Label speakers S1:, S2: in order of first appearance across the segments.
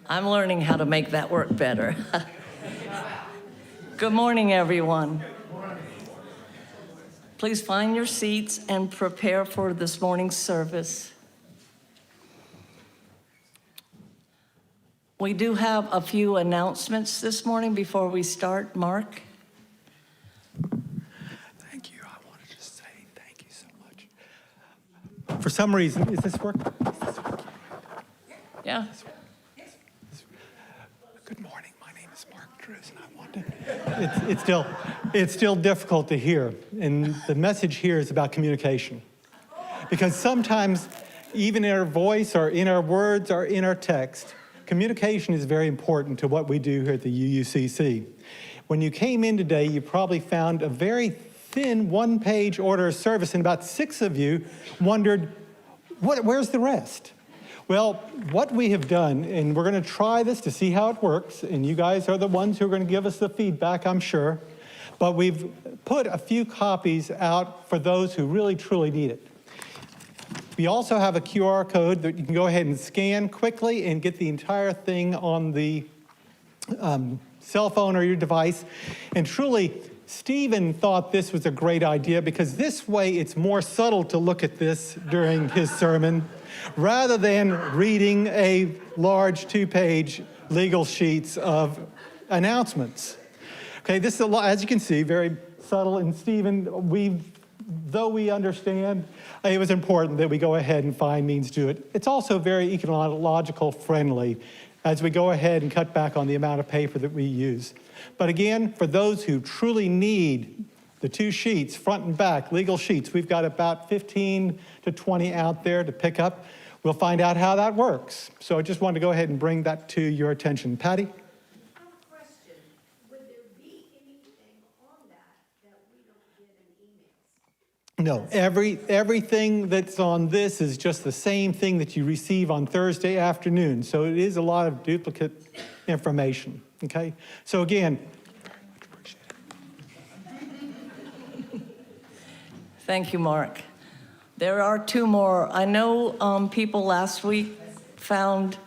S1: I'm learning how to make that work better. Good morning, everyone. Please find your seats and prepare for this morning's service. We do have a few announcements this morning before we start. Mark?
S2: Thank you. I wanted to say thank you so much. For some reason, is this working?
S1: Yeah.
S2: Good morning. My name is Mark Drews, and I wanted. It's still difficult to hear, and the message here is about communication, because sometimes, even in our voice, or in our words, or in our text, communication is very important to what we do here at the UUCC. When you came in today, you probably found a very thin one-page order of service, and about 6 of you wondered, where's the rest? Well, what we have done, and we're going to try this to see how it works, and you guys are the ones who are going to give us the feedback, I'm sure, but we've put a few copies out for those who really, truly need it. We also have a QR code that you can go ahead and scan quickly and get the entire thing on the cell phone or your device. And truly, Stephen thought this was a great idea because this way it's more subtle to look at this during his sermon rather than reading a large 2-page legal sheets of announcements. Okay, this is a lot, as you can see, very subtle. And Stephen, though we understand, it was important that we go ahead and find means to do it. It's also very ecological friendly as we go ahead and cut back on the amount of paper that we use. But again, for those who truly need the 2 sheets, front and back, legal sheets, we've got about 15 to 20 out there to pick up. We'll find out how that works. So I just wanted to go ahead and bring that to your attention. Patty? No, everything that's on this is just the same thing that you receive on Thursday afternoon. So it is a lot of duplicate information, okay? So again,
S1: Thank you, Mark. There are 2 more. I know people last week found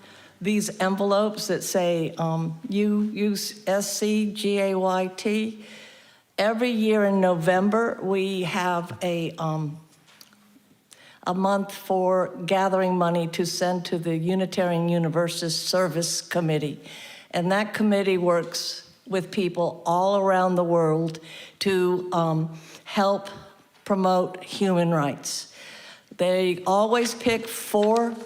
S1: these envelopes that say UUSCGAYT. Every year in November, we have a month for gathering money to send to the Unitarian Universalist Service Committee. And that committee works with people all around the world to help promote human rights. They always pick 4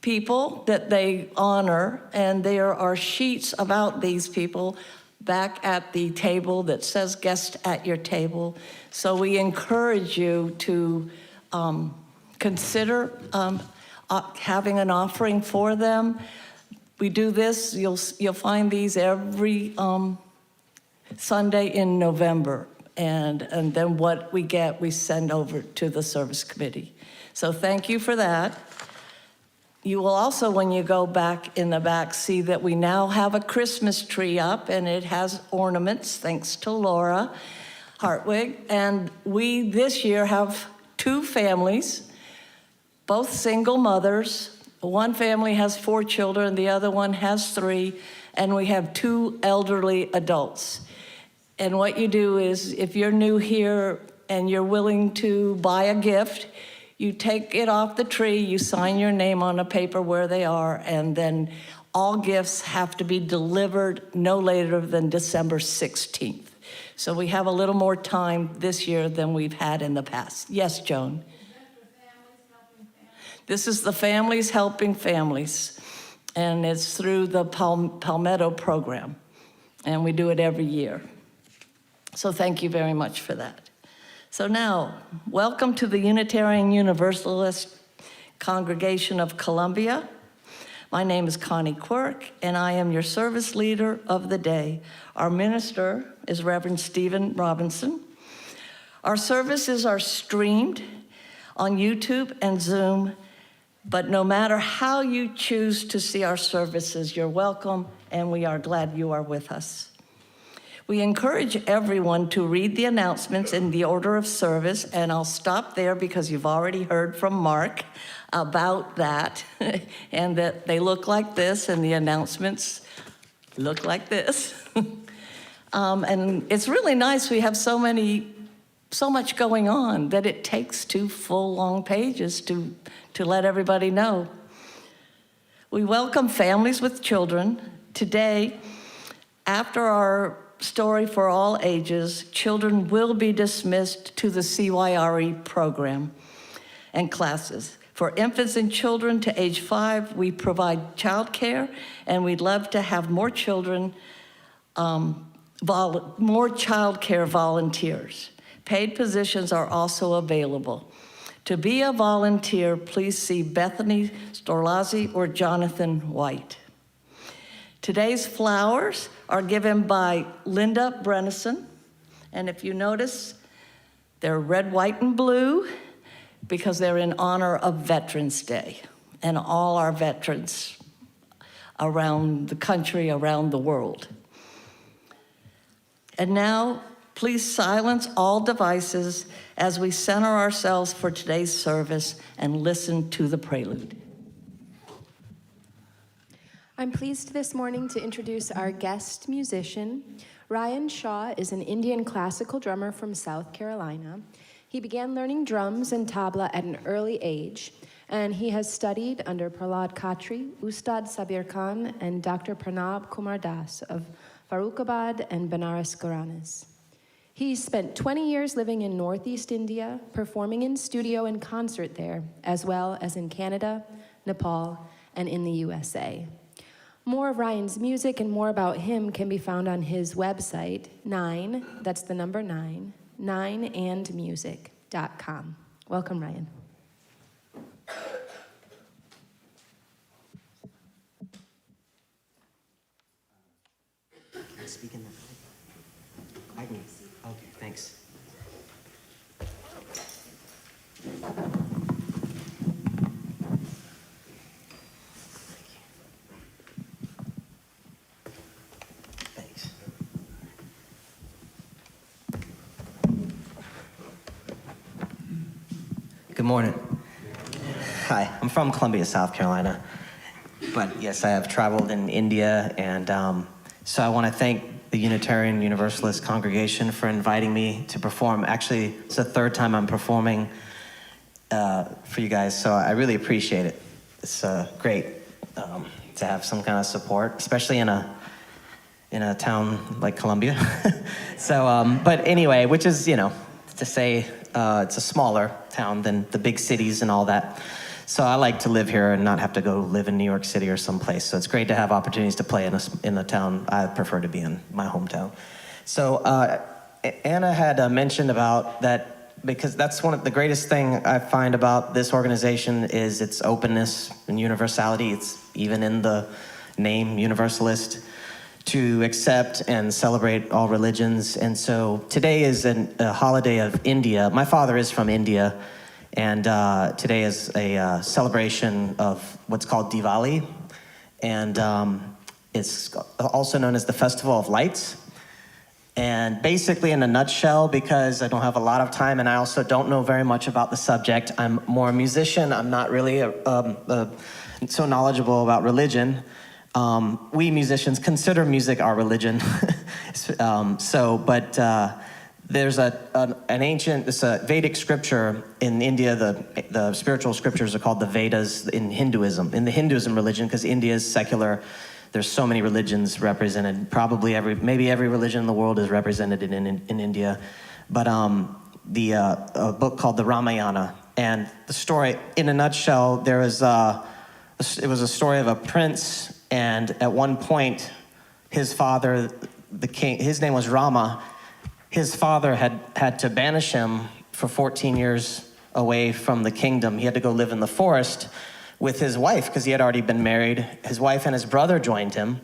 S1: people that they honor, and there are sheets about these people back at the table that says guest at your table. So we encourage you to consider having an offering for them. We do this, you'll find these every Sunday in November. And then what we get, we send over to the service committee. So thank you for that. You will also, when you go back in the back, see that we now have a Christmas tree up, and it has ornaments, thanks to Laura Hartwig. And we, this year, have 2 families, both single mothers. One family has 4 children, the other one has 3, and we have 2 elderly adults. And what you do is, if you're new here and you're willing to buy a gift, you take it off the tree, you sign your name on a paper where they are, and then all gifts have to be delivered no later than December 16th. So we have a little more time this year than we've had in the past. Yes, Joan? This is the Families Helping Families, and it's through the Palmetto program, and we do it every year. So thank you very much for that. So now, welcome to the Unitarian Universalist Congregation of Columbia. My name is Connie Quirk, and I am your service leader of the day. Our minister is Reverend Stephen Robinson. Our services are streamed on YouTube and Zoom, but no matter how you choose to see our services, you're welcome, and we are glad you are with us. We encourage everyone to read the announcements in the order of service, and I'll stop there because you've already heard from Mark about that, and that they look like this, and the announcements look like this. And it's really nice. We have so much going on that it takes 2 full long pages to let everybody know. We welcome families with children. Today, after our story for all ages, children will be dismissed to the CYRE program and classes. For infants and children to age 5, we provide childcare, and we'd love to have more children, more childcare volunteers. Paid positions are also available. To be a volunteer, please see Bethany Storlazzi or Jonathan White. Today's flowers are given by Linda Brennison, and if you notice, they're red, white, and blue because they're in honor of Veterans Day and all our veterans around the country, around the world. And now, please silence all devices as we center ourselves for today's service and listen to the prelude.
S3: I'm pleased this morning to introduce our guest musician. Ryan Shaw is an Indian classical drummer from South Carolina. He began learning drums and tabla at an early age, and he has studied under Prahlad Khatri, Ustad Sabir Khan, and Dr. Pranab Kumar Das of Farrukhabad and Banaras Gharanas. He spent 20 years living in Northeast India, performing in studio and concert there, as well as in Canada, Nepal, and in the USA. More of Ryan's music and more about him can be found on his website, 9, that's the number 9, 9andmusic.com. Welcome, Ryan.
S4: Speaking of, I can, okay, thanks. Thanks. Good morning. Hi, I'm from Columbia, South Carolina, but yes, I have traveled in India, and so I want to thank the Unitarian Universalist Congregation for inviting me to perform. Actually, it's the 3rd time I'm performing for you guys, so I really appreciate it. It's great to have some kind of support, especially in a town like Columbia. So, but anyway, which is, to say it's a smaller town than the big cities and all that. So I like to live here and not have to go live in New York City or someplace. So it's great to have opportunities to play in a town I prefer to be in, my hometown. So Anna had mentioned about that, because that's one of the greatest thing I find about this organization is its openness and universality. It's even in the name Universalist, to accept and celebrate all religions. And so today is a holiday of India. My father is from India. And today is a celebration of what's called Diwali, and it's also known as the Festival of Lights. And basically, in a nutshell, because I don't have a lot of time and I also don't know very much about the subject, I'm more a musician. I'm not really so knowledgeable about religion. We musicians consider music our religion. There's an ancient, it's a Vedic scripture in India. The spiritual scriptures are called the Vedas in Hinduism. In the Hinduism religion, because India is secular, there's so many religions represented. Probably maybe every religion in the world is represented in India. But a book called the Ramayana, and the story, in a nutshell, it was a story of a prince, and at one point, his father, the king, his name was Rama. His father had to banish him for 14 years away from the kingdom. He had to go live in the forest with his wife because he had already been married. His wife and his brother joined him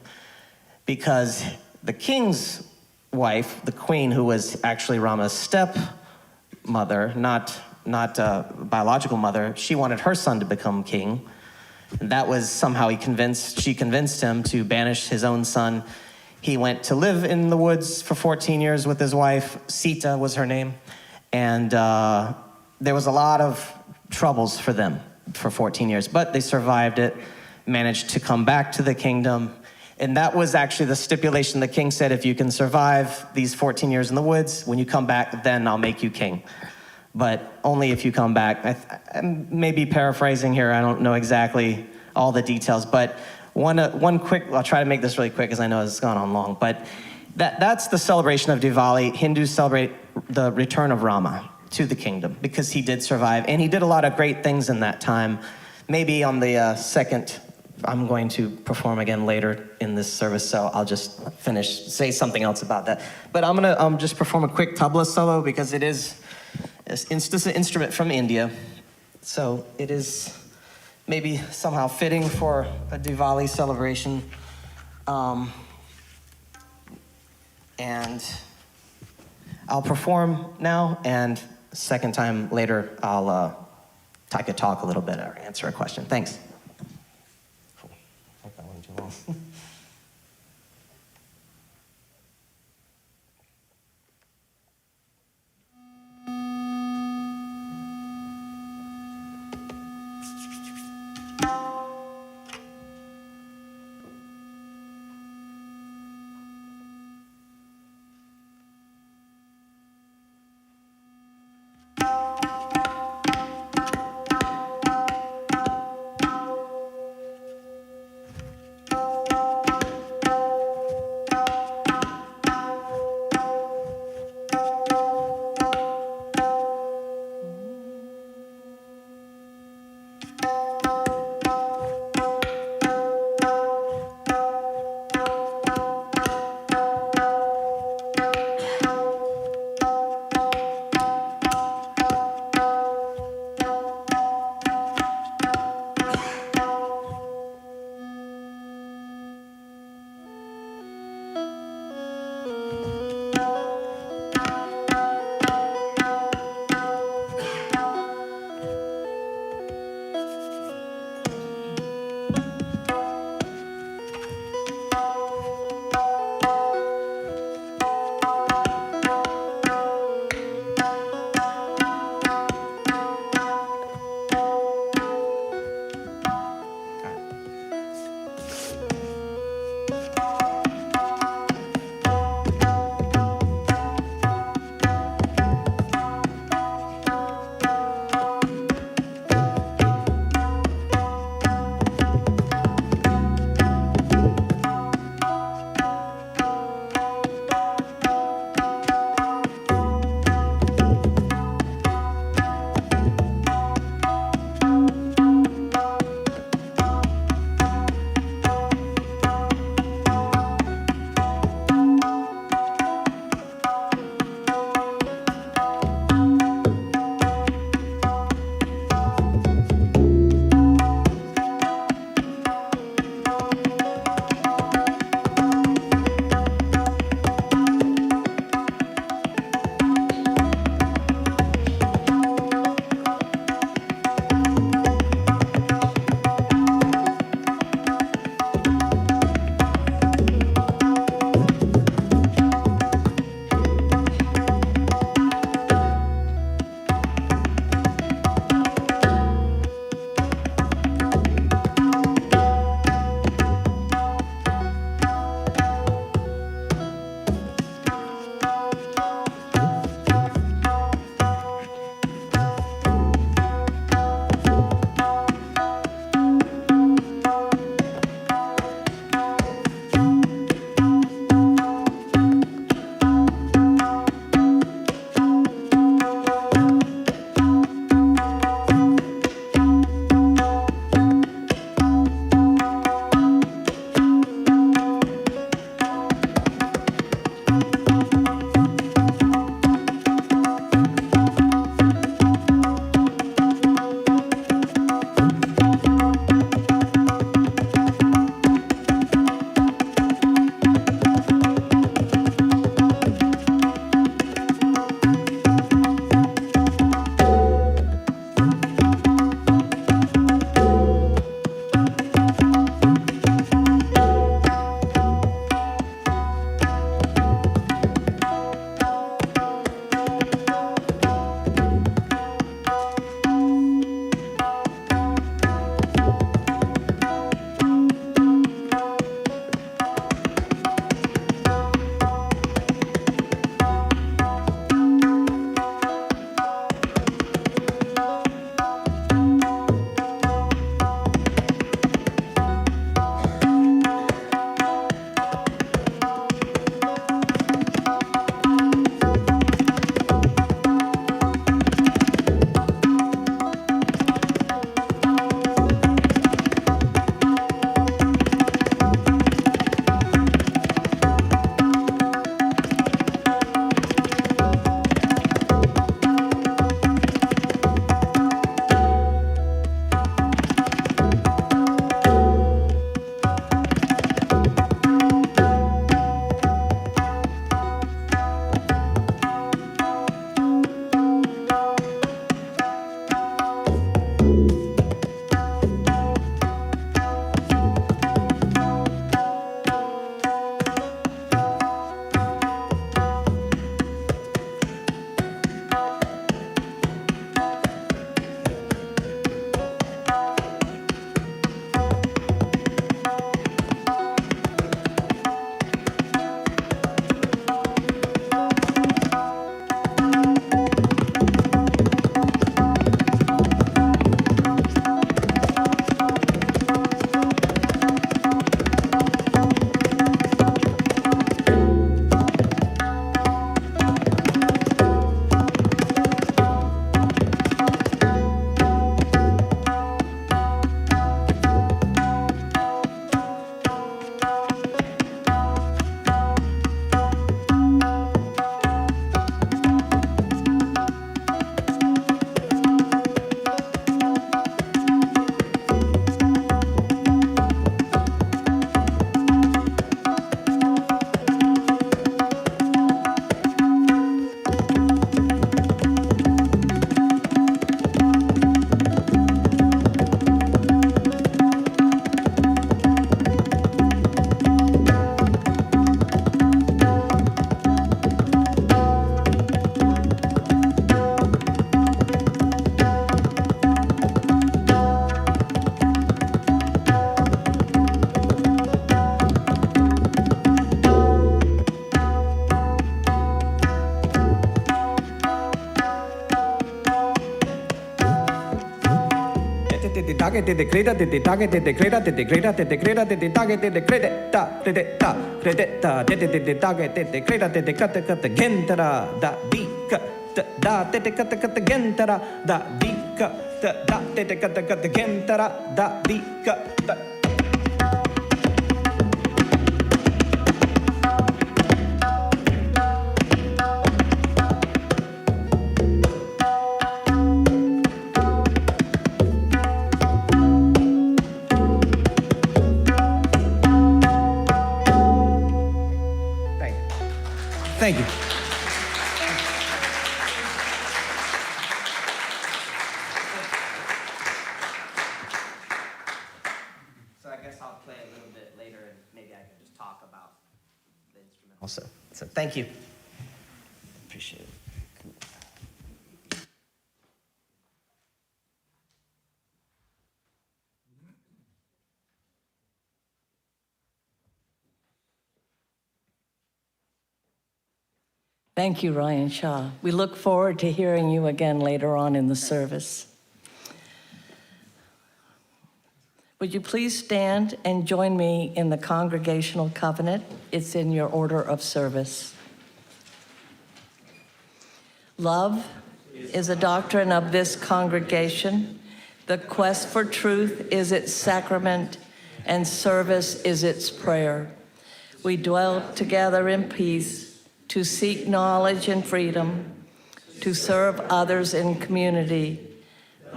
S4: because the king's wife, the queen, who was actually Rama's stepmother, not biological mother, she wanted her son to become king. And that was somehow she convinced him to banish his own son. He went to live in the woods for 14 years with his wife. Sita was her name. And there was a lot of troubles for them for 14 years, but they survived it, managed to come back to the kingdom. And that was actually the stipulation. The king said, if you can survive these 14 years in the woods, when you come back, then I'll make you king. But only if you come back. I may be paraphrasing here. I don't know exactly all the details. But one quick, I'll try to make this really quick because I know it's gone on long. But that's the celebration of Diwali. Hindus celebrate the return of Rama to the kingdom because he did survive. And he did a lot of great things in that time. Maybe on the second, I'm going to perform again later in this service, so I'll just say something else about that. But I'm gonna just perform a quick tabla solo because it's just an instrument from India. So it is maybe somehow fitting for a Diwali celebration. And I'll perform now, and second time later, I could talk a little bit or answer a question. Thanks. Hope that wasn't too long.
S5: targeted the greater the targeted the greater the greater the greater the targeted the credit da credit da credit da the targeted the greater the cut the gentara da di da the cut the gentara da di da the cut the gentara da di Thank you.
S4: So I guess I'll play a little bit later and maybe I can just talk about the instrument also. So thank you. Appreciate it.
S1: Thank you, Ryan Shaw. We look forward to hearing you again later on in the service. Would you please stand and join me in the Congregational Covenant? It's in your order of service. Love is a doctrine of this congregation. The quest for truth is its sacrament, and service is its prayer. We dwell together in peace, to seek knowledge and freedom, to serve others in community.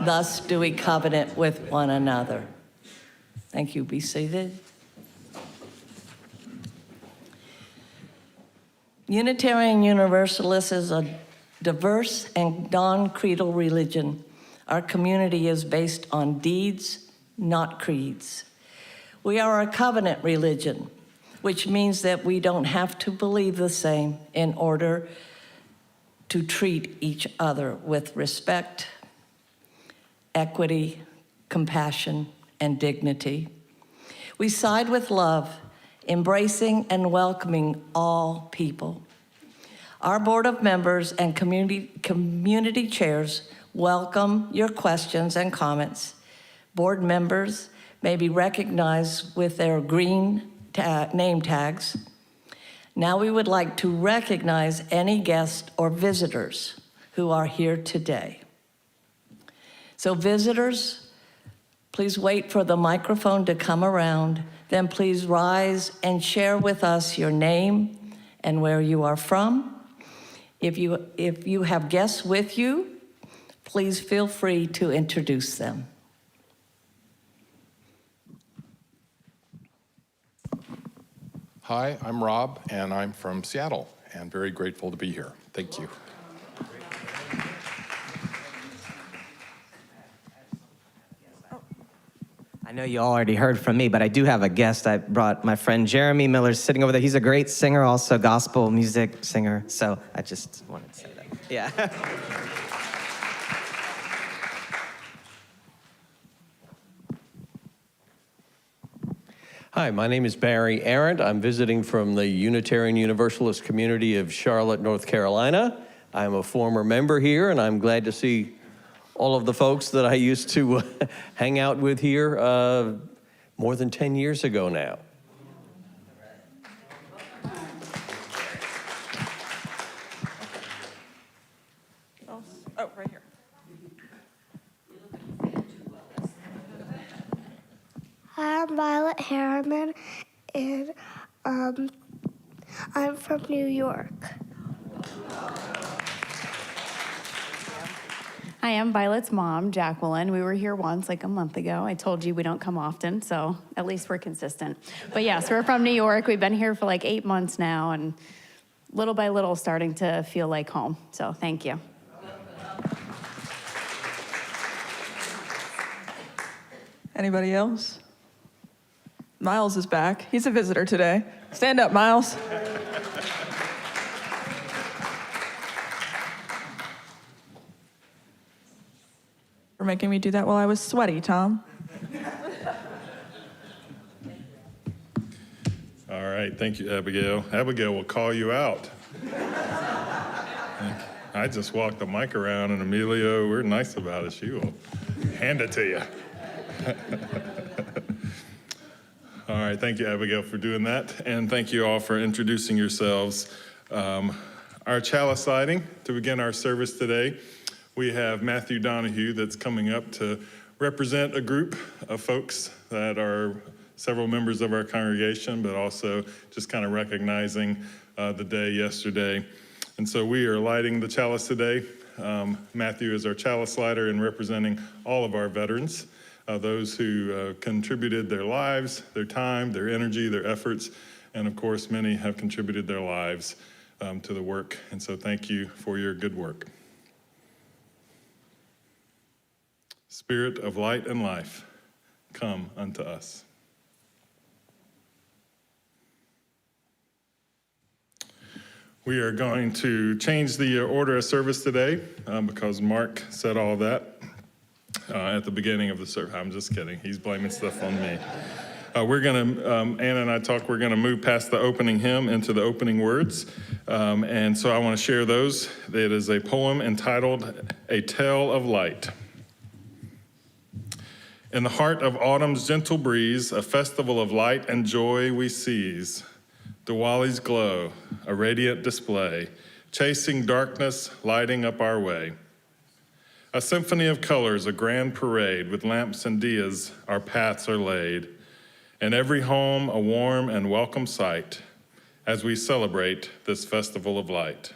S1: Thus do we covenant with one another. Thank you. Be seated. Unitarian Universalist is a diverse and non-creedal religion. Our community is based on deeds, not creeds. We are a covenant religion, which means that we don't have to believe the same in order to treat each other with respect, equity, compassion, and dignity. We side with love, embracing and welcoming all people. Our board of members and community chairs welcome your questions and comments. Board members may be recognized with their green name tags. Now we would like to recognize any guests or visitors who are here today. So visitors, please wait for the microphone to come around. Then please rise and share with us your name and where you are from. If you have guests with you, please feel free to introduce them.
S6: Hi, I'm Rob, and I'm from Seattle, and very grateful to be here. Thank you.
S4: I know you all already heard from me, but I do have a guest. I brought my friend Jeremy Miller sitting over there. He's a great singer, also gospel music singer, so I just wanted to say that. Yeah.
S7: Hi, my name is Barry Arendt. I'm visiting from the Unitarian Universalist community of Charlotte, North Carolina. I'm a former member here, and I'm glad to see all of the folks that I used to hang out with here more than 10 years ago now.
S8: Oh, right here.
S9: Hi, I'm Violet Harriman, and I'm from New York.
S10: Hi, I'm Violet's mom, Jacqueline. We were here once, like a month ago. I told you we don't come often, so at least we're consistent. But yes, we're from New York. We've been here for like 8 months now, and little by little starting to feel like home. So thank you.
S8: Anybody else? Miles is back. He's a visitor today. Stand up, Miles. You're making me do that while I was sweaty, Tom.
S6: All right, thank you, Abigail. Abigail will call you out. I just walked the mic around, and Emilio, we're nice about it. She will hand it to you. All right, thank you, Abigail, for doing that. And thank you all for introducing yourselves. Our chalice lighting, to begin our service today, we have Matthew Donahue that's coming up to represent a group of folks that are several members of our congregation, but also just kind of recognizing the day yesterday. And so we are lighting the chalice today. Matthew is our chalice lighter and representing all of our veterans, those who contributed their lives, their time, their energy, their efforts, and of course, many have contributed their lives to the work. And so thank you for your good work. Spirit of light and life, come unto us. We are going to change the order of service today because Mark said all that at the beginning of the service. I'm just kidding. He's blaming stuff on me. We're going to, Anna and I talked, we're going to move past the opening hymn into the opening words. And so I want to share those. It is a poem entitled, A Tale of Light. In the heart of autumn's gentle breeze, a festival of light and joy we seize. Diwali's glow, a radiant display, chasing darkness, lighting up our way. A symphony of colors, a grand parade, with lamps and diyas, our paths are laid. In every home, a warm and welcome sight, as we celebrate this festival of light.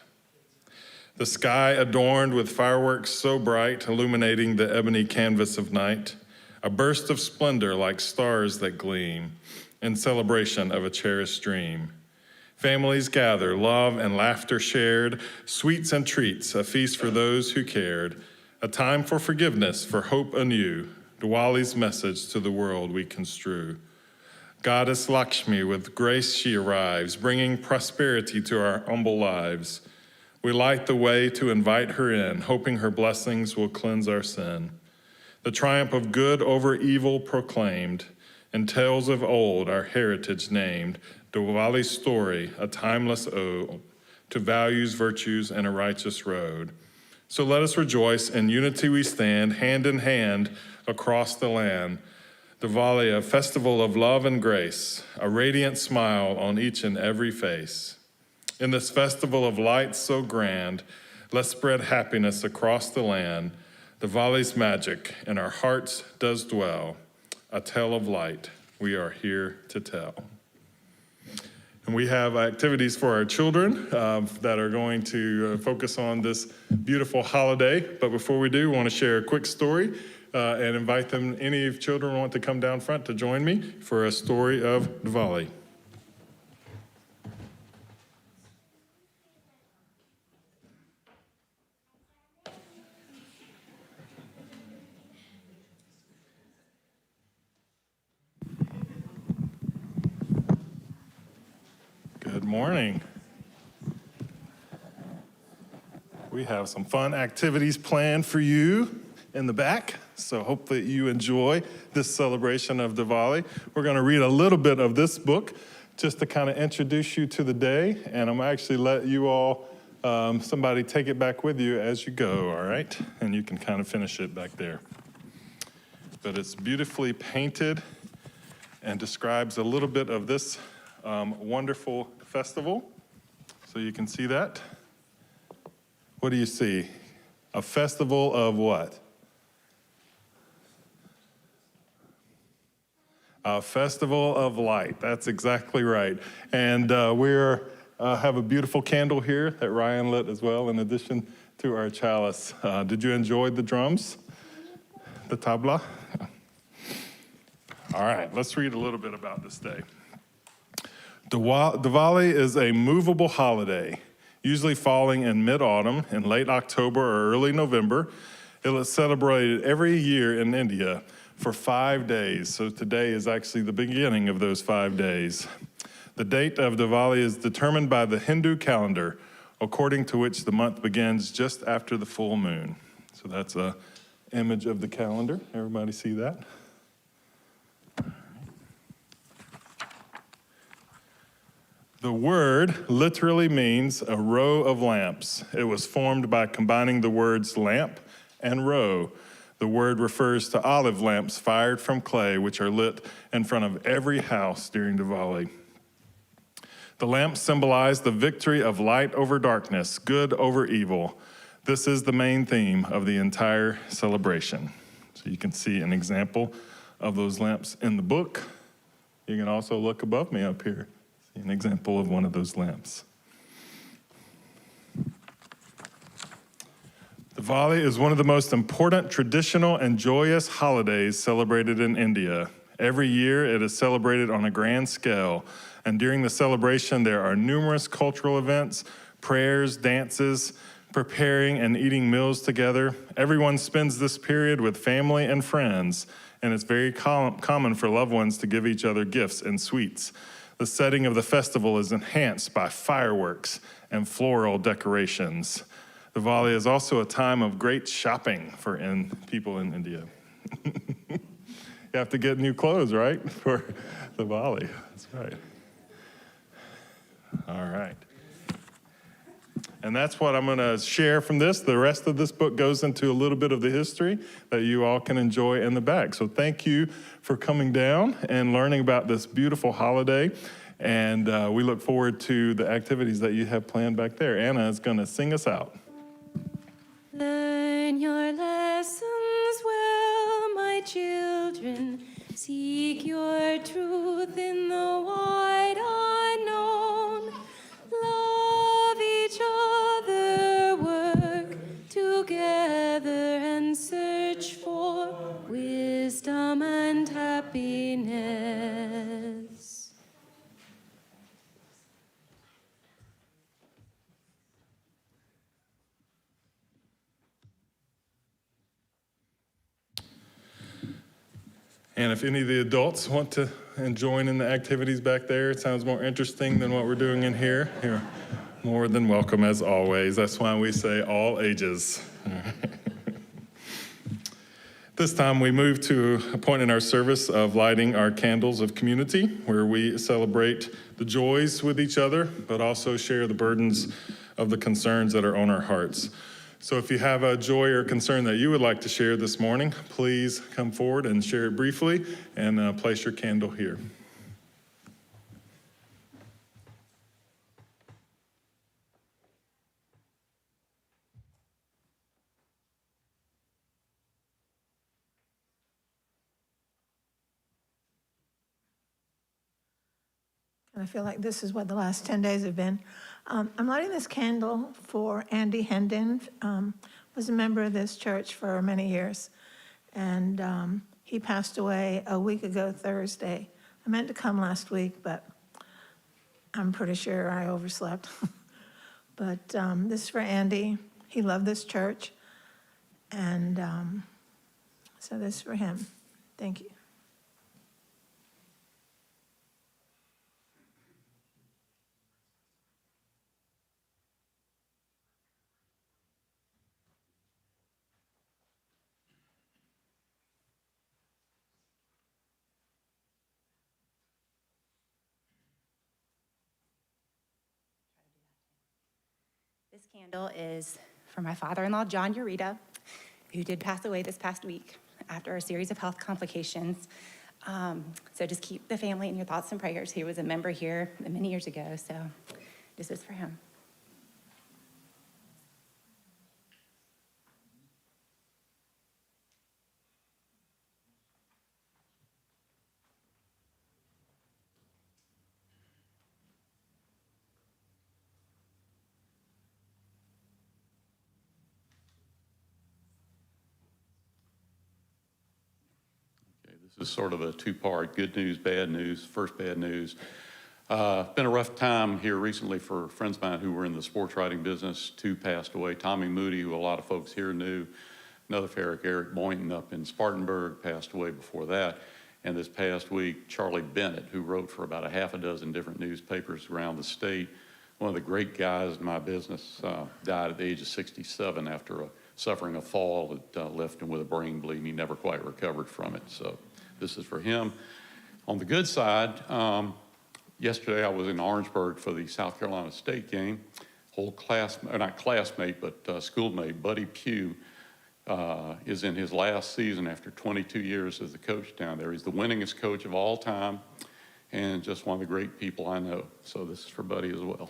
S6: The sky adorned with fireworks so bright, illuminating the ebony canvas of night. A burst of splendor like stars that gleam in celebration of a cherished dream. Families gather, love and laughter shared, sweets and treats, a feast for those who cared. A time for forgiveness, for hope anew, Diwali's message to the world we construe. Goddess Lakshmi, with grace she arrives, bringing prosperity to our humble lives. We light the way to invite her in, hoping her blessings will cleanse our sin. The triumph of good over evil proclaimed, in tales of old our heritage named, Diwali's story, a timeless ode to values, virtues, and a righteous road. So let us rejoice, in unity we stand, hand in hand across the land. Diwali, a festival of love and grace, a radiant smile on each and every face. In this festival of light so grand, let's spread happiness across the land. Diwali's magic in our hearts does dwell, a tale of light we are here to tell. And we have activities for our children that are going to focus on this beautiful holiday. But before we do, we want to share a quick story and invite them, any children want to come down front to join me for a story of Diwali. Good morning. We have some fun activities planned for you in the back, so hopefully you enjoy this celebration of Diwali. We're going to read a little bit of this book just to kind of introduce you to the day, and I'm actually let you all, somebody take it back with you as you go, all right? And you can kind of finish it back there. But it's beautifully painted and describes a little bit of this wonderful festival. So you can see that. What do you see? A festival of what? A festival of light. That's exactly right. And we have a beautiful candle here that Ryan lit as well, in addition to our chalice. Did you enjoy the drums? The tabla? All right, let's read a little bit about this day. Diwali is a movable holiday, usually falling in mid-autumn, in late October or early November. It is celebrated every year in India for 5 days. So today is actually the beginning of those 5 days. The date of Diwali is determined by the Hindu calendar, according to which the month begins just after the full moon. So that's an image of the calendar. Everybody see that? The word literally means a row of lamps. It was formed by combining the words lamp and row. The word refers to olive lamps fired from clay, which are lit in front of every house during Diwali. The lamps symbolize the victory of light over darkness, good over evil. This is the main theme of the entire celebration. So you can see an example of those lamps in the book. You can also look above me up here, see an example of one of those lamps. Diwali is one of the most important traditional and joyous holidays celebrated in India. Every year it is celebrated on a grand scale, and during the celebration there are numerous cultural events, prayers, dances, preparing and eating meals together. Everyone spends this period with family and friends, and it's very common for loved ones to give each other gifts and sweets. The setting of the festival is enhanced by fireworks and floral decorations. Diwali is also a time of great shopping for people in India. You have to get new clothes, right, for Diwali. That's right. All right. And that's what I'm going to share from this. The rest of this book goes into a little bit of the history that you all can enjoy in the back. So thank you for coming down and learning about this beautiful holiday. And we look forward to the activities that you have planned back there. Anna is going to sing us out.
S3: Learn your lessons well, my children. Seek your truth in the wide unknown. Love each other, work together, and search for wisdom and happiness.
S6: And if any of the adults want to join in the activities back there, it sounds more interesting than what we're doing in here. You're more than welcome, as always. That's why we say all ages. This time we move to a point in our service of lighting our candles of community, where we celebrate the joys with each other, but also share the burdens of the concerns that are on our hearts. So if you have a joy or concern that you would like to share this morning, please come forward and share it briefly and place your candle here.
S11: And I feel like this is what the last 10 days have been. I'm lighting this candle for Andy Hendon. Was a member of this church for many years. And he passed away a week ago Thursday. I meant to come last week, but I'm pretty sure I overslept. But this is for Andy. He loved this church. And so this is for him. Thank you.
S12: This candle is for my father-in-law, John Ureta, who did pass away this past week after a series of health complications. So just keep the family in your thoughts and prayers. He was a member here many years ago, so this is for him.
S13: This is sort of a two-part, good news, bad news. First, bad news. Been a rough time here recently for friends of mine who were in the sports writing business. Two passed away. Tommy Moody, who a lot of folks here knew. Another Eric Boynton up in Spartanburg, passed away before that. And this past week, Charlie Bennett, who wrote for about a half a dozen different newspapers around the state. One of the great guys in my business, died at the age of 67 after suffering a fall that left him with a brain bleed. He never quite recovered from it. So this is for him. On the good side, yesterday I was in Orangeburg for the South Carolina State game. Whole class, not classmate, but schoolmate, Buddy Pugh, is in his last season after 22 years as the coach down there. He's the winningest coach of all time and just one of the great people I know. So this is for Buddy as well.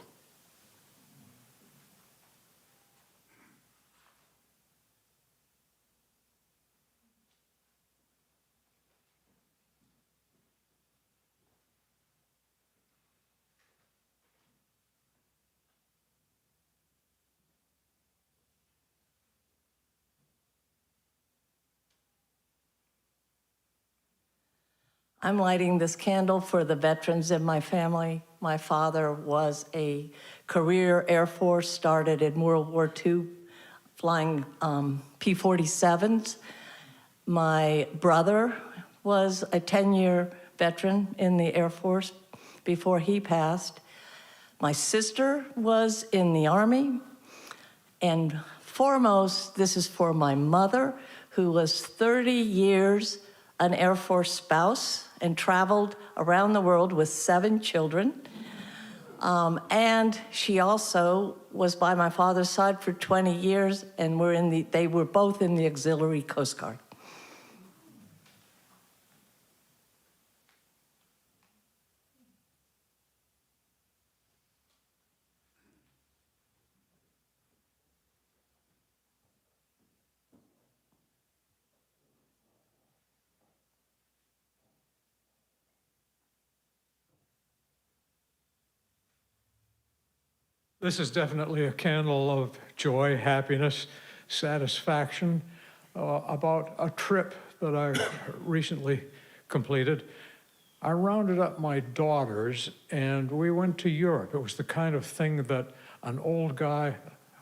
S1: I'm lighting this candle for the veterans in my family. My father was a career Air Force, started in World War II, flying P-47s. My brother was a 10-year veteran in the Air Force before he passed. My sister was in the Army. And foremost, this is for my mother, who was 30 years an Air Force spouse and traveled around the world with 7 children. And she also was by my father's side for 20 years, and they were both in the Auxiliary Coast Guard.
S14: This is definitely a candle of joy, happiness, satisfaction about a trip that I recently completed. I rounded up my daughters and we went to Europe. It was the kind of thing that an old guy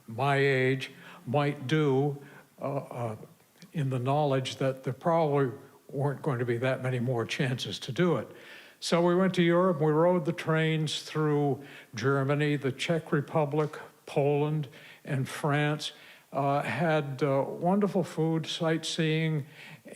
S14: my age might do in the knowledge that there probably weren't going to be that many more chances to do it. So we went to Europe, we rode the trains through Germany, the Czech Republic, Poland, and France, had wonderful food, sightseeing,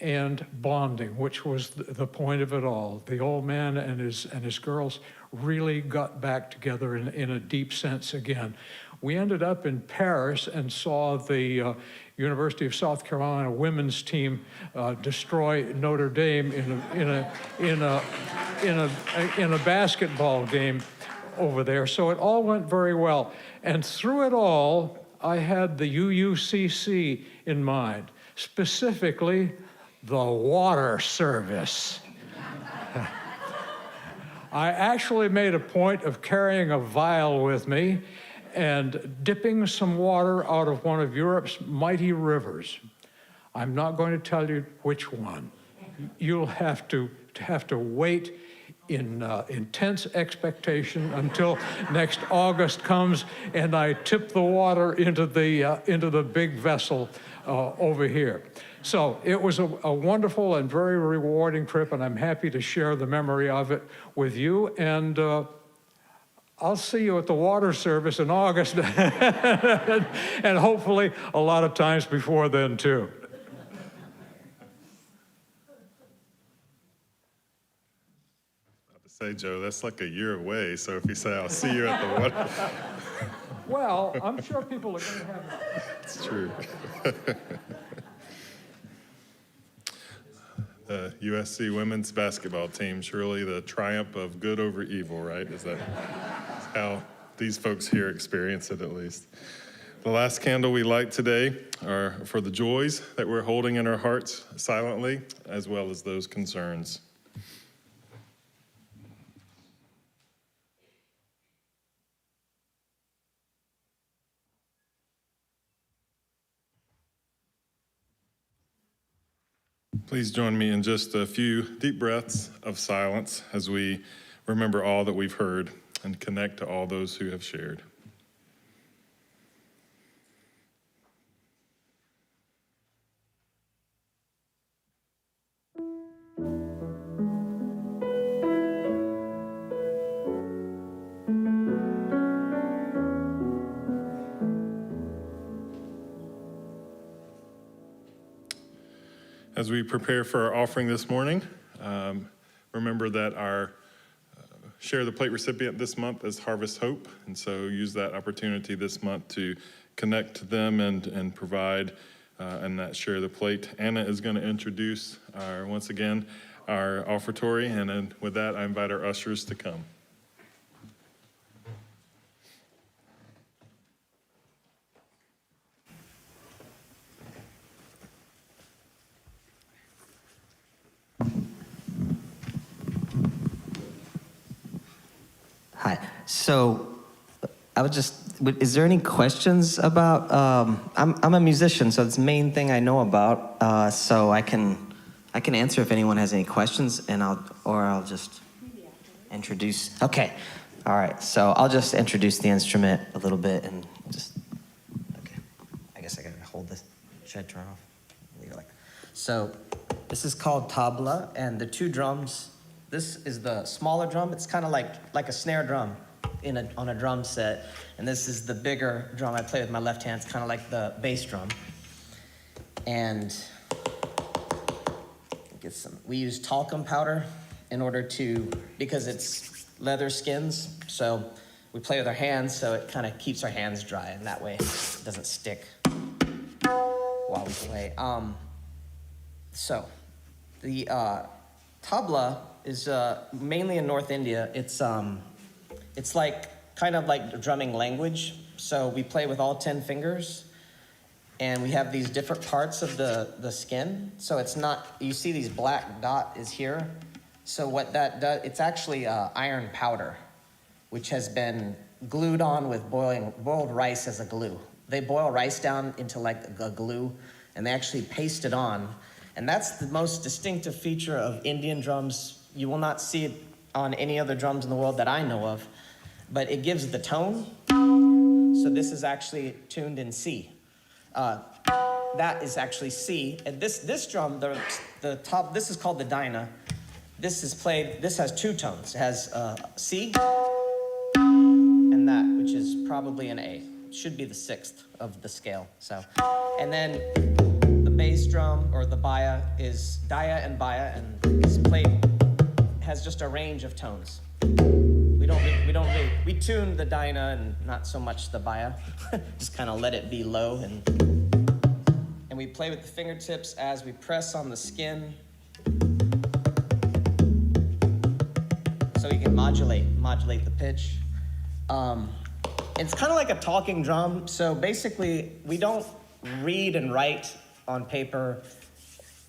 S14: and bonding, which was the point of it all. The old man and his girls really got back together in a deep sense again. We ended up in Paris and saw the University of South Carolina women's team destroy Notre Dame in a basketball game over there. So it all went very well. And through it all, I had the UUCC in mind, specifically the water service. I actually made a point of carrying a vial with me and dipping some water out of one of Europe's mighty rivers. I'm not going to tell you which one. You'll have to wait in intense expectation until next August comes and I tip the water into the big vessel over here. So it was a wonderful and very rewarding trip, and I'm happy to share the memory of it with you. And I'll see you at the water service in August, and hopefully a lot of times before then too.
S6: Say, Joe, that's like a year away, so if you say, I'll see you at the water.
S14: Well, I'm sure people are going to have it.
S6: It's true. The USC women's basketball team, surely the triumph of good over evil, right? Is that how these folks here experience it, at least? The last candle we light today are for the joys that we're holding in our hearts silently, as well as those concerns. Please join me in just a few deep breaths of silence as we remember all that we've heard and connect to all those who have shared. As we prepare for our offering this morning, remember that our Share the Plate recipient this month is Harvest Hope, and so use that opportunity this month to connect to them and provide and that share the plate. Anna is going to introduce once again our offertory, and then with that, I invite our ushers to come.
S4: Hi. So I would just, is there any questions about, I'm a musician, so it's the main thing I know about, so I can answer if anyone has any questions, and I'll just introduce. Okay. All right. So I'll just introduce the instrument a little bit and just, okay. I guess I gotta hold this. Should I turn off? Leave it like that. So this is called tabla, and the two drums, this is the smaller drum. It's kind of like a snare drum on a drum set. And this is the bigger drum I play with my left hand. It's kind of like the bass drum. And we use talcum powder in order to, because it's leather skins, so we play with our hands, so it kind of keeps our hands dry, and that way it doesn't stick while we play. So the tabla is mainly in North India. It's like kind of like drumming language. So we play with all 10 fingers, and we have these different parts of the skin. So it's not, you see these black dot is here. So what that does, it's actually iron powder, which has been glued on with boiled rice as a glue. They boil rice down into like a glue, and they actually paste it on. And that's the most distinctive feature of Indian drums. You will not see it on any other drums in the world that I know of, but it gives the tone. So this is actually tuned in C. That is actually C. And this drum, the top, this is called the dyna. This is played, this has two tones. It has C and that, which is probably an A. It should be the sixth of the scale. So, and then the bass drum, or the baya, is daya and baya, and it's played, has just a range of tones. We tune the dyna and not so much the baya. Just kind of let it be low, and we play with the fingertips as we press on the skin. So we can modulate the pitch. It's kind of like a talking drum. So basically, we don't read and write on paper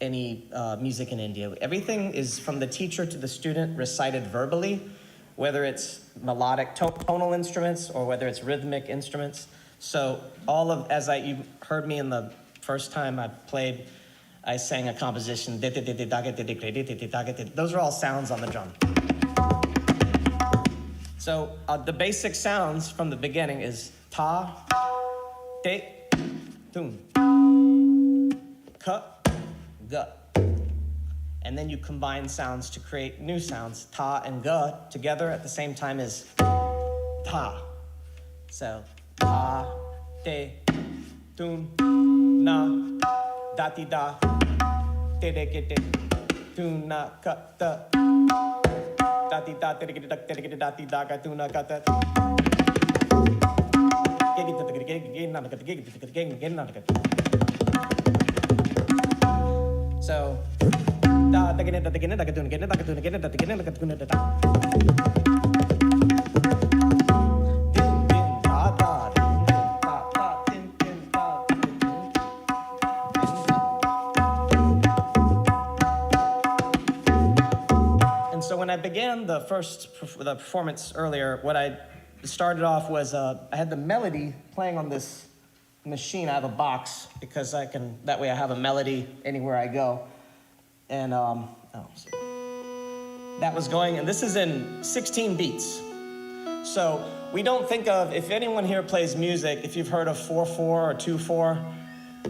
S4: any music in India. Everything is from the teacher to the student recited verbally, whether it's melodic tonal instruments or whether it's rhythmic instruments. So you heard me in the first time I played, I sang a composition. Those are all sounds on the drum. So the basic sounds from the beginning is ta, te, tun, ka, ga. And then you combine sounds to create new sounds. Ta and ga together at the same time is ta. So ta, te, tun, na, dati da, te de ke te, tun na ka ta. Dati da te de ke te dati da ka tun na ka ta. So and so when I began the performance earlier, what I started off was I had the melody playing on this machine. I have a box because that way I have a melody anywhere I go. And that was going, and this is in 16 beats. So we don't think of, if anyone here plays music, if you've heard of 4/4 or 2/4,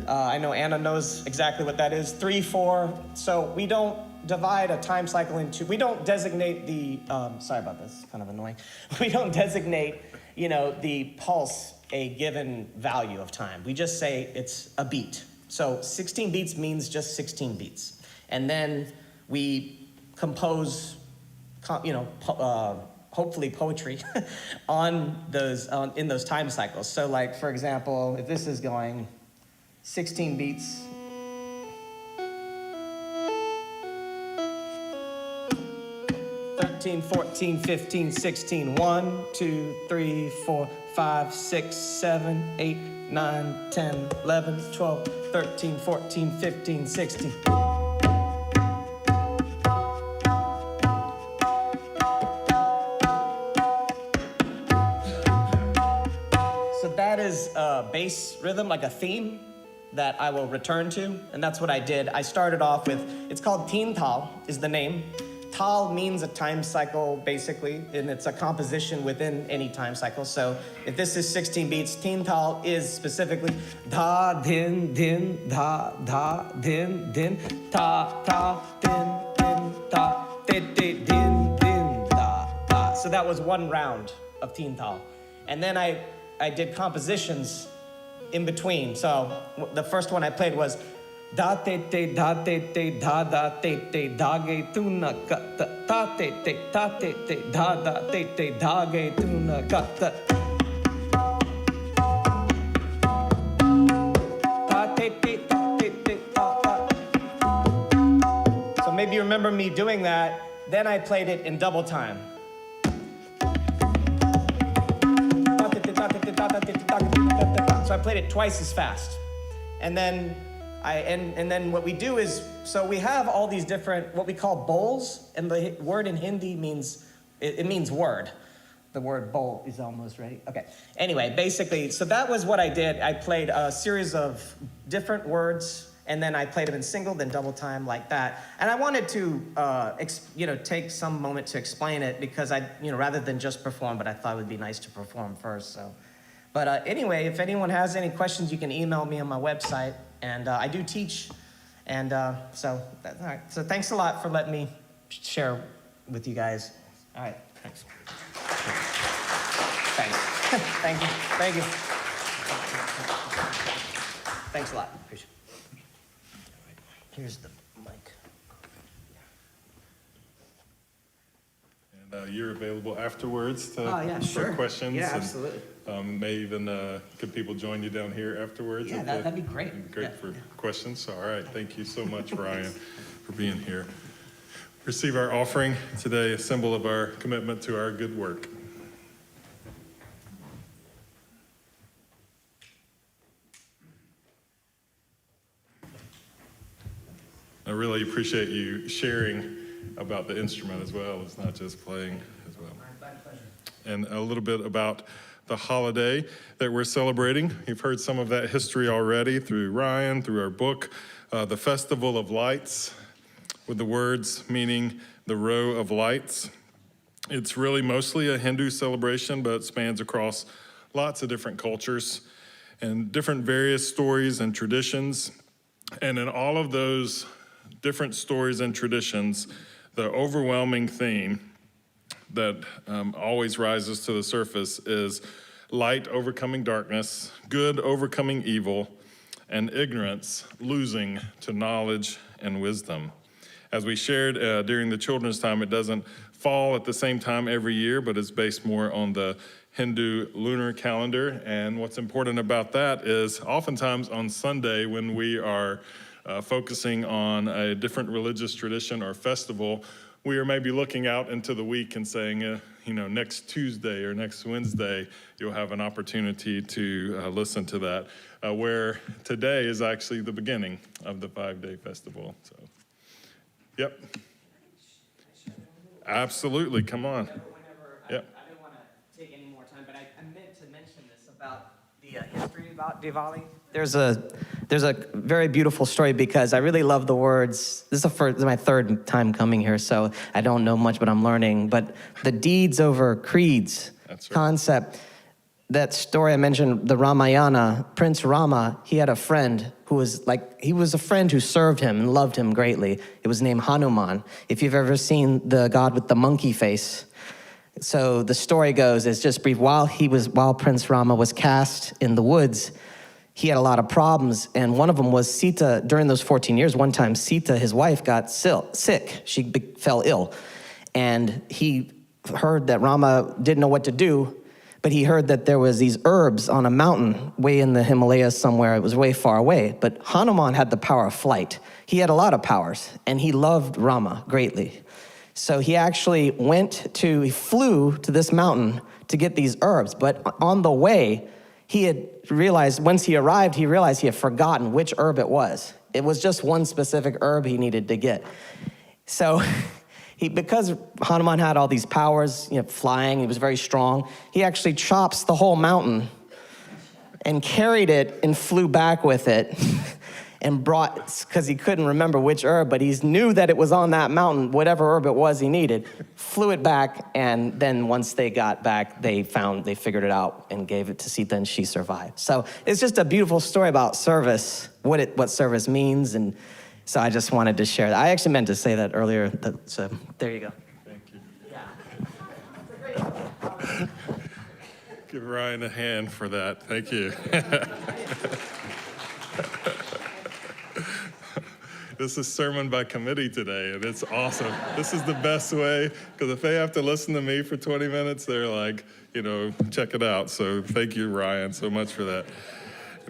S4: I know Anna knows exactly what that is, 3/4. So we don't divide a time cycle into, we don't designate the, sorry about this, it's kind of annoying. We don't designate, the pulse a given value of time. We just say it's a beat. So 16 beats means just 16 beats. And then we compose, hopefully poetry on those in those time cycles. So, like for example, if this is going, 16 beats. "13, 14, 15, 16. 1, 2, 3, 4, 5, 6, 7, 8, 9, 10, 11, 12, 13, 14, 15, 16. So that is a bass rhythm, like a theme that I will return to, and that's what I did. I started off with, it's called Teen Tal is the name. Tal means a time cycle, basically, and it's a composition within any time cycle. So if this is 16 beats, Teen Tal is specifically da, din, din, da, din, din, ta, ta, din, din, ta, din, din, da. So that was one round of Teen Tal. And then I did compositions in between. So the first one I played was da te te da te te da da te te da ge tu na ka ta ta te te da te te da da te te da ge tu na ka ta ta te te da te te da da. So maybe you remember me doing that. Then I played it in double time. So I played it twice as fast. And then and then what we do is, so we have all these different, what we call bowls, and the word in Hindi means, it means word. The word bowl is almost right. Okay. Anyway, basically, so that was what I did. I played a series of different words, and then I played them in single, then double time, like that. And I wanted to, take some moment to explain it, because rather than just perform, but I thought it would be nice to perform first. So, but anyway, if anyone has any questions, you can email me on my website, and I do teach, and all right. So thanks a lot for letting me share with you guys. All right, thanks. Thanks. Thank you. Thank you. Thanks a lot. Appreciate it. Here's the mic.
S6: And you're available afterwards to
S4: sure.
S6: for questions.
S4: Yeah, absolutely.
S6: And, may even could people join you down here afterwards?
S4: Yeah, that'd be great.
S6: It'd be great for questions. So, all right, thank you so much, Ryan, for being here. Receive our offering today, a symbol of our commitment to our good work. I really appreciate you sharing about the instrument as well. It's not just playing as well. My pleasure. And a little bit about the holiday that we're celebrating. You've heard some of that history already through Ryan, through our book, the Festival of Lights, with the words meaning the row of lights. It's really mostly a Hindu celebration, but it spans across lots of different cultures and different various stories and traditions. And in all of those different stories and traditions, the overwhelming theme that always rises to the surface is light overcoming darkness, good overcoming evil, and ignorance losing to knowledge and wisdom. As we shared during the children's time, it doesn't fall at the same time every year, but it's based more on the Hindu lunar calendar. And what's important about that is oftentimes on Sunday, when we are focusing on a different religious tradition or festival, we are maybe looking out into the week and saying, next Tuesday or next Wednesday, you'll have an opportunity to listen to that, where today is actually the beginning of the 5-day festival. So, yep. Absolutely, come on. Yep.
S4: I didn't want to take any more time, but I meant to mention this about the history about Diwali. There's a very beautiful story, because I really love the words. This is my third time coming here, so I don't know much, but I'm learning. But the deeds over creeds concept, that story I mentioned, the Ramayana, Prince Rama, he had a friend who was a friend who served him and loved him greatly. It was named Hanuman. If you've ever seen the god with the monkey face. So the story goes, it's just brief, while Prince Rama was cast in the woods, he had a lot of problems, and one of them was Sita. During those 14 years, one time Sita, his wife, got sick. She fell ill, and he heard that Rama didn't know what to do, but he heard that there was these herbs on a mountain way in the Himalayas somewhere. It was way far away, but Hanuman had the power of flight. He had a lot of powers, and he loved Rama greatly. So he actually he flew to this mountain to get these herbs, but on the way, he had realized, once he arrived, he realized he had forgotten which herb it was. It was just one specific herb he needed to get. So because Hanuman had all these powers, flying, he was very strong, he actually chops the whole mountain and carried it and flew back with it and because he couldn't remember which herb, but he knew that it was on that mountain, whatever herb it was he needed, flew it back, and then once they got back, they figured it out and gave it to Sita, and she survived. So it's just a beautiful story about service, what service means, and so I just wanted to share that. I actually meant to say that earlier, so there you go.
S6: Thank you. Give Ryan a hand for that. Thank you. This is sermon by committee today, and it's awesome. This is the best way, because if they have to listen to me for 20 minutes, they're like, check it out. So thank you, Ryan, so much for that.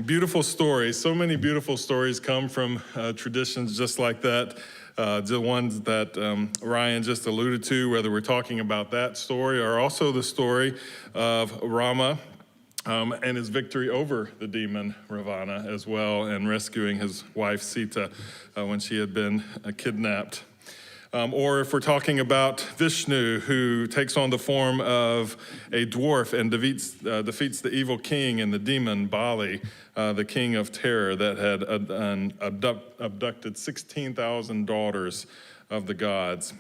S6: Beautiful stories. So many beautiful stories come from traditions just like that. The ones that Ryan just alluded to, whether we're talking about that story or also the story of Rama and his victory over the demon Ravana as well, and rescuing his wife Sita when she had been kidnapped. Or if we're talking about Vishnu, who takes on the form of a dwarf and defeats the evil king and the demon Bali, the king of terror that had abducted 16,000 daughters of the gods.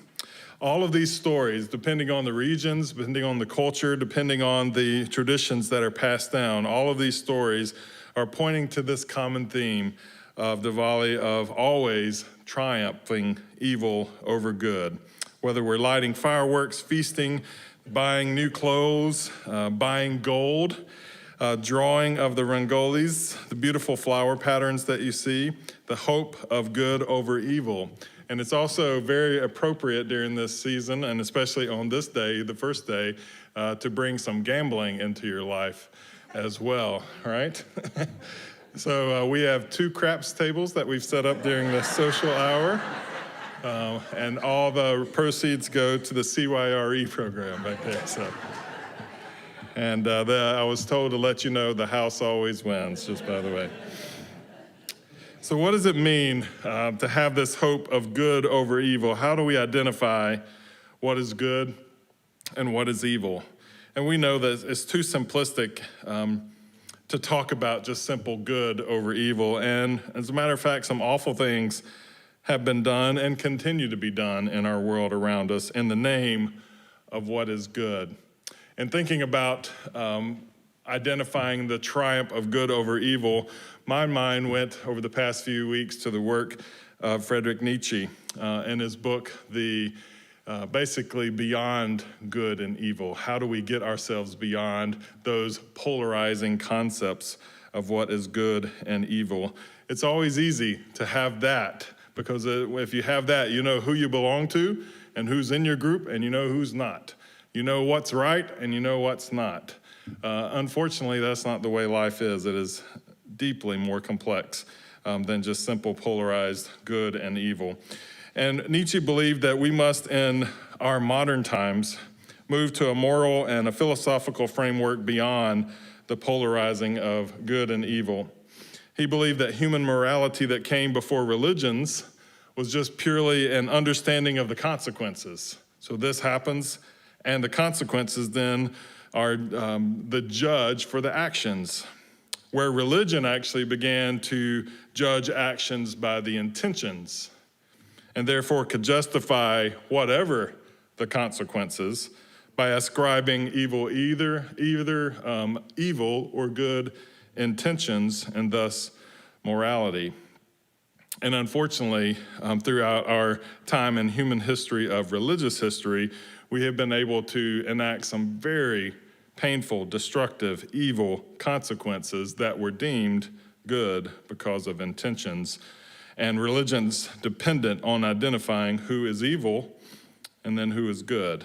S6: All of these stories, depending on the regions, depending on the culture, depending on the traditions that are passed down, all of these stories are pointing to this common theme of Diwali, of always triumphing evil over good. Whether we're lighting fireworks, feasting, buying new clothes, buying gold, drawing of the rangolis, the beautiful flower patterns that you see, the hope of good over evil. And it's also very appropriate during this season, and especially on this day, the first day, to bring some gambling into your life as well, right? So we have 2 craps tables that we've set up during the social hour, and all the proceeds go to the CYRE program back there. So, and I was told to let you know the house always wins, just by the way. So what does it mean to have this hope of good over evil? How do we identify what is good and what is evil? And we know that it's too simplistic to talk about just simple good over evil. And as a matter of fact, some awful things have been done and continue to be done in our world around us in the name of what is good. And thinking about identifying the triumph of good over evil, my mind went over the past few weeks to the work of Friedrich Nietzsche in his book, basically Beyond Good and Evil. How do we get ourselves beyond those polarizing concepts of what is good and evil? It's always easy to have that, because if you have that, you know who you belong to and who's in your group, and you know who's not. You know what's right and you know what's not. Unfortunately, that's not the way life is. It is deeply more complex than just simple polarized good and evil. And Nietzsche believed that we must, in our modern times, move to a moral and a philosophical framework beyond the polarizing of good and evil. He believed that human morality that came before religions was just purely an understanding of the consequences. So this happens, and the consequences then are the judge for the actions, where religion actually began to judge actions by the intentions, and therefore could justify whatever the consequences by ascribing evil either evil or good intentions, and thus morality. And unfortunately, throughout our time in human history of religious history, we have been able to enact some very painful, destructive, evil consequences that were deemed good because of intentions. And religion's dependent on identifying who is evil and then who is good.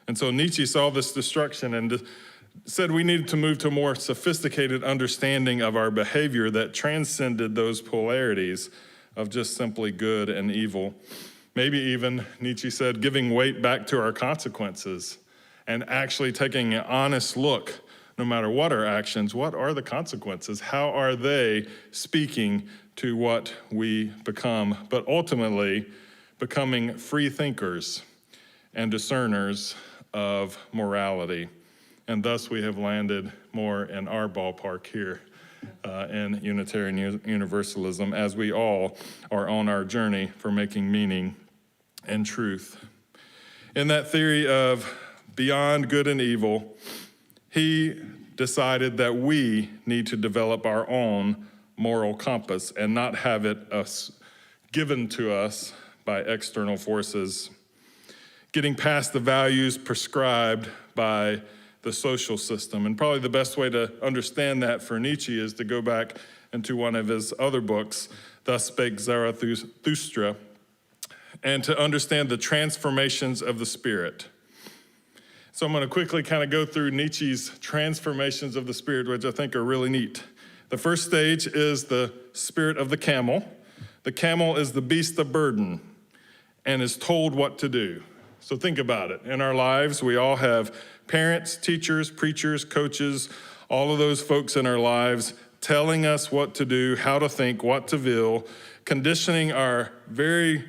S6: And so Nietzsche saw this destruction and said we needed to move to a more sophisticated understanding of our behavior that transcended those polarities of just simply good and evil. Maybe even, Nietzsche said, giving weight back to our consequences and actually taking an honest look, no matter what our actions, what are the consequences? How are they speaking to what we become? But ultimately, becoming free thinkers and discerners of morality. And thus we have landed more in our ballpark here in Unitarian Universalism, as we all are on our journey for making meaning and truth. In that theory of beyond good and evil, he decided that we need to develop our own moral compass and not have it given to us by external forces, getting past the values prescribed by the social system. And probably the best way to understand that for Nietzsche is to go back into one of his other books, Thus Spake Zarathustra, and to understand the transformations of the spirit. So I'm going to quickly kind of go through Nietzsche's transformations of the spirit, which I think are really neat. The first stage is the spirit of the camel. The camel is the beast of burden and is told what to do. So think about it. In our lives, we all have parents, teachers, preachers, coaches, all of those folks in our lives telling us what to do, how to think, what to feel, conditioning our very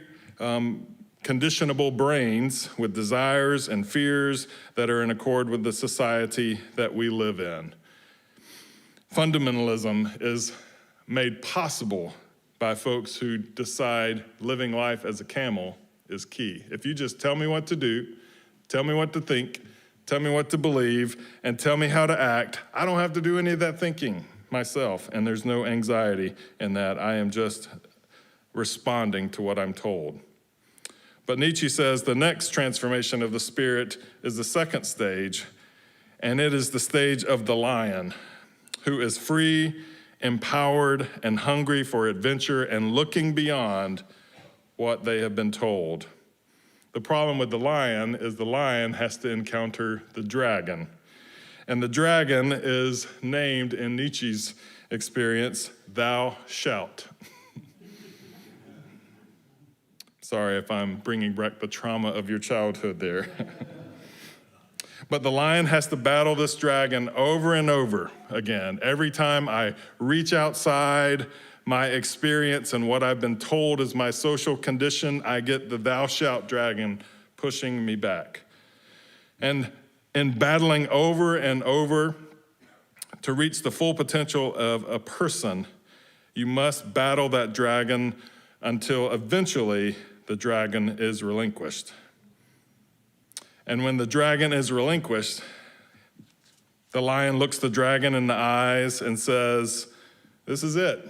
S6: conditionable brains with desires and fears that are in accord with the society that we live in. Fundamentalism is made possible by folks who decide living life as a camel is key. If you just tell me what to do, tell me what to think, tell me what to believe, and tell me how to act, I don't have to do any of that thinking myself, and there's no anxiety in that. I am just responding to what I'm told. But Nietzsche says the next transformation of the spirit is the second stage, and it is the stage of the lion, who is free, empowered, and hungry for adventure and looking beyond what they have been told. The problem with the lion is the lion has to encounter the dragon. And the dragon is named in Nietzsche's experience, thou shalt. Sorry if I'm bringing back the trauma of your childhood there. But the lion has to battle this dragon over and over again. Every time I reach outside my experience and what I've been told is my social condition, I get the thou shalt dragon pushing me back. And in battling over and over to reach the full potential of a person, you must battle that dragon until eventually the dragon is relinquished. And when the dragon is relinquished, the lion looks the dragon in the eyes and says, this is it.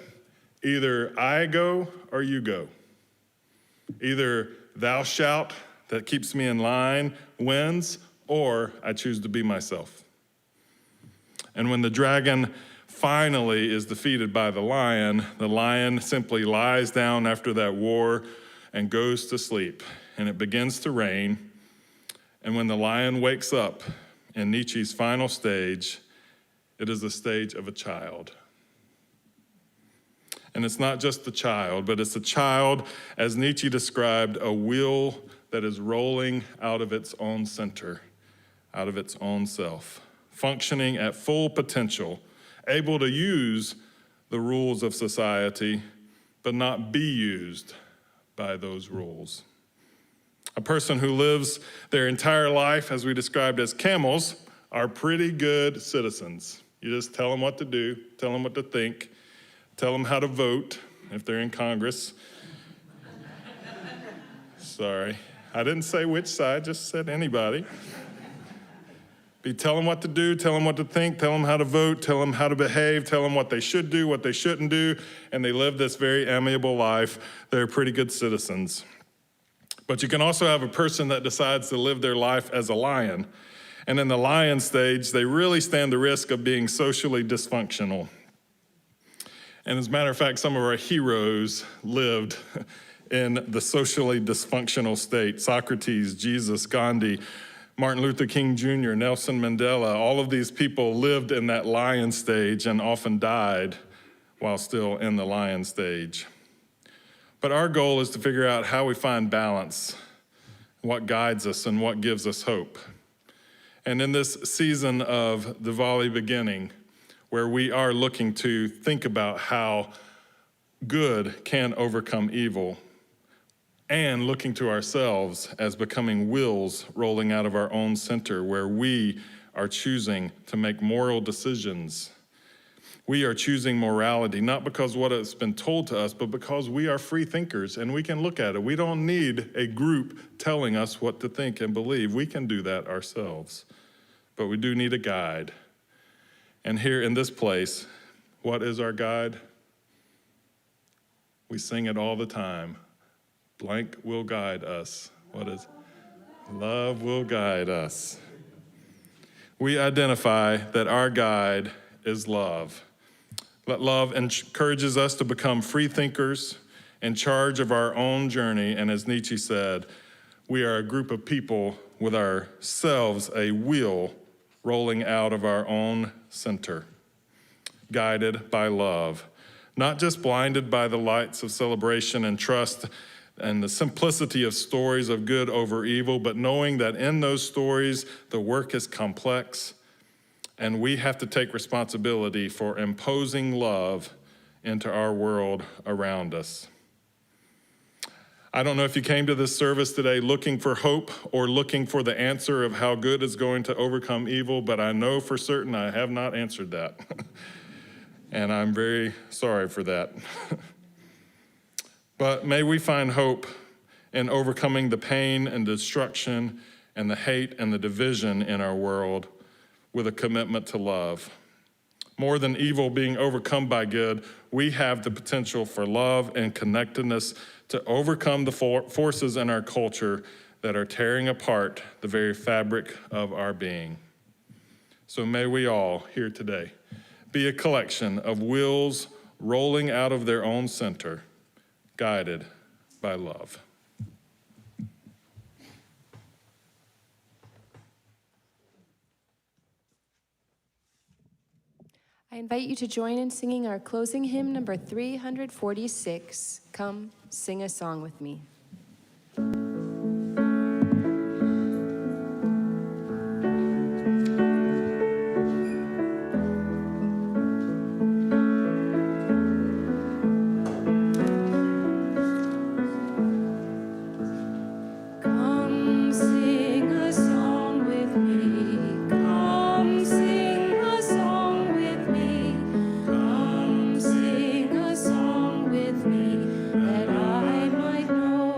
S6: Either I go or you go. Either thou shalt, that keeps me in line, wins, or I choose to be myself. And when the dragon finally is defeated by the lion simply lies down after that war and goes to sleep. And it begins to rain. And when the lion wakes up in Nietzsche's final stage, it is the stage of a child. And it's not just the child, but it's a child, as Nietzsche described, a wheel that is rolling out of its own center, out of its own self, functioning at full potential, able to use the rules of society, but not be used by those rules. A person who lives their entire life, as we described as camels, are pretty good citizens. You just tell them what to do, tell them what to think, tell them how to vote if they're in Congress. Sorry, I didn't say which side, just said anybody. You tell them what to do, tell them what to think, tell them how to vote, tell them how to behave, tell them what they should do, what they shouldn't do, and they live this very amiable life. They're pretty good citizens. But you can also have a person that decides to live their life as a lion. And in the lion stage, they really stand the risk of being socially dysfunctional. And as a matter of fact, some of our heroes lived in the socially dysfunctional state. Socrates, Jesus, Gandhi, Martin Luther King Jr., Nelson Mandela, all of these people lived in that lion stage and often died while still in the lion stage. But our goal is to figure out how we find balance, what guides us and what gives us hope. And in this season of Diwali beginning, where we are looking to think about how good can overcome evil, and looking to ourselves as becoming wills rolling out of our own center, where we are choosing to make moral decisions. We are choosing morality, not because what has been told to us, but because we are free thinkers and we can look at it. We don't need a group telling us what to think and believe. We can do that ourselves, but we do need a guide. And here in this place, what is our guide? We sing it all the time. Blank will guide us. What is? Love will guide us. We identify that our guide is love. That love encourages us to become free thinkers in charge of our own journey. And as Nietzsche said, we are a group of people with ourselves a wheel rolling out of our own center, guided by love, not just blinded by the lights of celebration and trust and the simplicity of stories of good over evil, but knowing that in those stories, the work is complex, and we have to take responsibility for imposing love into our world around us. I don't know if you came to this service today looking for hope or looking for the answer of how good is going to overcome evil, but I know for certain I have not answered that. And I'm very sorry for that. But may we find hope in overcoming the pain and destruction and the hate and the division in our world with a commitment to love. More than evil being overcome by good, we have the potential for love and connectedness to overcome the forces in our culture that are tearing apart the very fabric of our being. So may we all here today be a collection of wills rolling out of their own center, guided by love.
S3: I invite you to join in singing our closing hymn, number 346, Come Sing a Song with Me.
S15: That I might know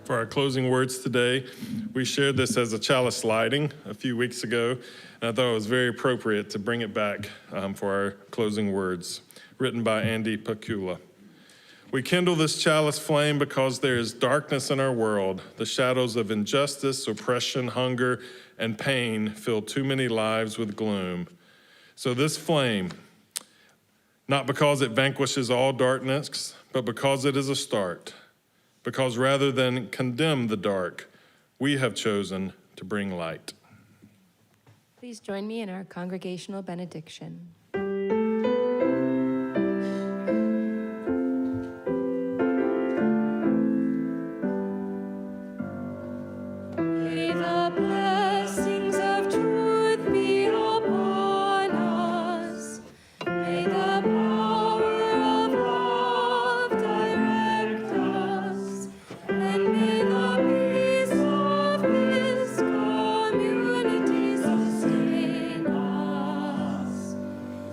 S6: For our closing words today, we shared this as a chalice lighting a few weeks ago, and I thought it was very appropriate to bring it back for our closing words, written by Andy Pakula. We kindle this chalice flame because there is darkness in our world. The shadows of injustice, oppression, hunger, and pain fill too many lives with gloom. So this flame, not because it vanquishes all darkness, but because it is a start. Because rather than condemn the dark, we have chosen to bring light.
S3: Please join me in our congregational benediction. May the blessings of truth be upon us. May the power of love direct us. And may the peace of this community sustain us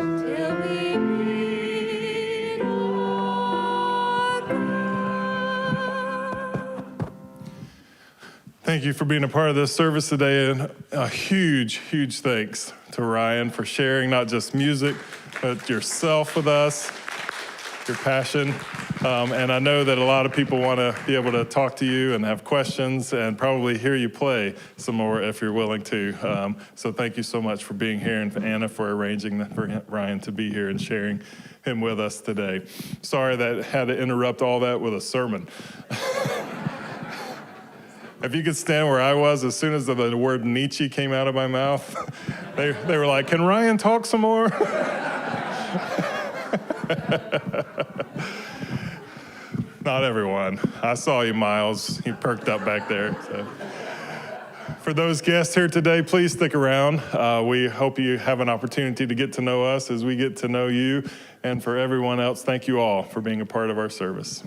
S3: till we meet again.
S6: Thank you for being a part of this service today, and a huge, huge thanks to Ryan for sharing not just music, but yourself with us, your passion. And I know that a lot of people want to be able to talk to you and have questions and probably hear you play some more if you're willing to. So thank you so much for being here, and for Anna for arranging for Ryan to be here and sharing him with us today. Sorry that I had to interrupt all that with a sermon. If you could stand where I was, as soon as the word Nietzsche came out of my mouth, they were like, "Can Ryan talk some more?" Not everyone. I saw you, Miles. You perked up back there. So. For those guests here today, please stick around. We hope you have an opportunity to get to know us as we get to know you. And for everyone else, thank you all for being a part of our service.